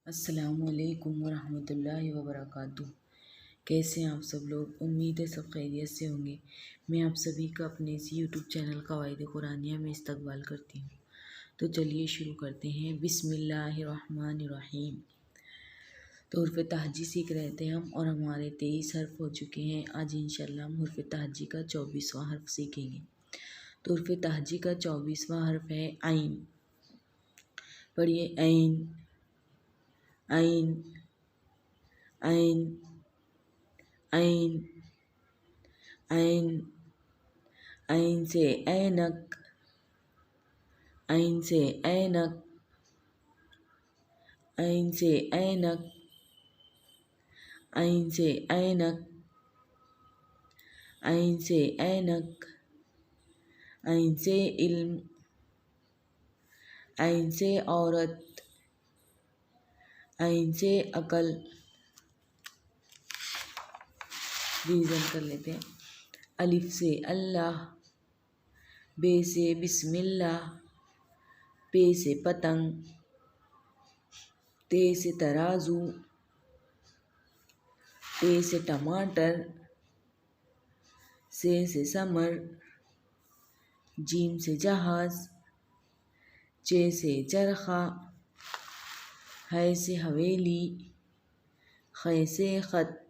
अस्सलामुअलैकुम वरहमतुल्लाहि वबरकातुह। कैसे हैं आप सब लोग? उम्मीद है सब खैरियत से होंगे। मैं आप सभी का अपने इसी यूट्यूब चैनल क़वाइदुक़ुरानिया में इस्तकबाल करती हूँ। तो चलिए शुरू करते हैं। बिस्मिल्लाहिर्रहमानिर्रहीम। तो हुर्फ़ तहजी सीख रहे थे हम और हमारे 23 हर्फ हो चुके हैं। आज इंशाल्लाह हम हुर्फ़ तहजी का 24वां हर्फ सीखेंगे। तो हुर्फ़ तहजी का 24वां हर्फ है आइन। पढ़िए ऐन ऐन ऐन ऐन ऐन। ऐन से ऐनक, ऐन से ऐनक, ऐन से ऐनक, ऐन से ऐनक, ऐन से ऐनक, ऐन से इल्म, ऐन से औरत, ऐन से अकल। रिवीजन कर लेते हैं। अलिफ से अल्लाह, बे से बिस्मिल्लाह, पे से पतंग, ते से तराजू, टे से टमाटर, से समर, जीम से जहाज, चे से चरखा, है से हवेली, खे से ख़त,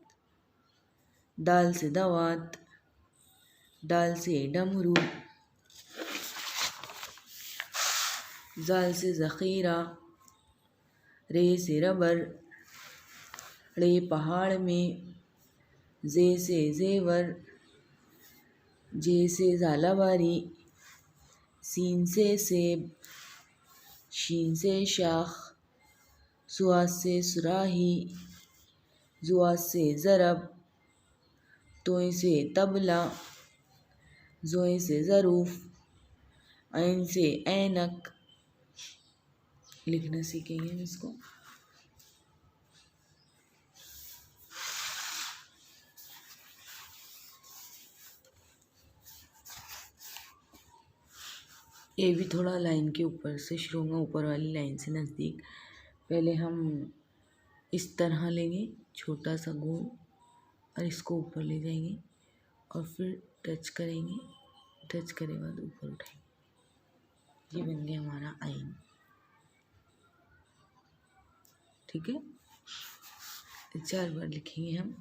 दाल से दवात, दाल से डमरू, जाल से ज़ख़ीरा, रे से रबर, रे पहाड़ में, जे से ज़ेवर, जे से ज़ालावारी, सीन से सेब, शीन से शाख, सुआद से सुराही, जुआद से ज़रब, तोय से तबला, ज़ोय से ज़रूफ़, ऐन से ऐनक। लिखना सीखेंगे हम इसको। ये भी थोड़ा लाइन के ऊपर से शुरू होगा, ऊपर वाली लाइन से नज़दीक। पहले हम इस तरह लेंगे छोटा सा गोल और इसको ऊपर ले जाएंगे और फिर टच करेंगे। टच करे बाद ऊपर उठाएंगे। ये बन गया हमारा आइन। ठीक है, 4 बार लिखेंगे हम।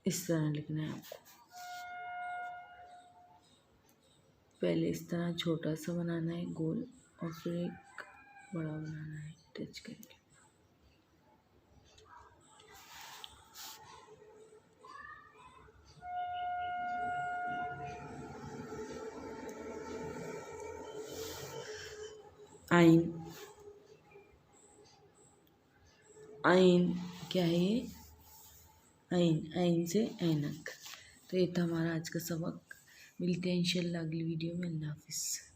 इस तरह लिखना है आपको। पहले इस तरह छोटा सा बनाना है गोल और फिर एक बड़ा बनाना है टच करके। आइन, आइन क्या है ये? आइन, आइन से ऐनक। तो ये था हमारा आज का सबक। मिलते हैं इंशाल्लाह अगली वीडियो में। अल्लाह हाफ़िज़।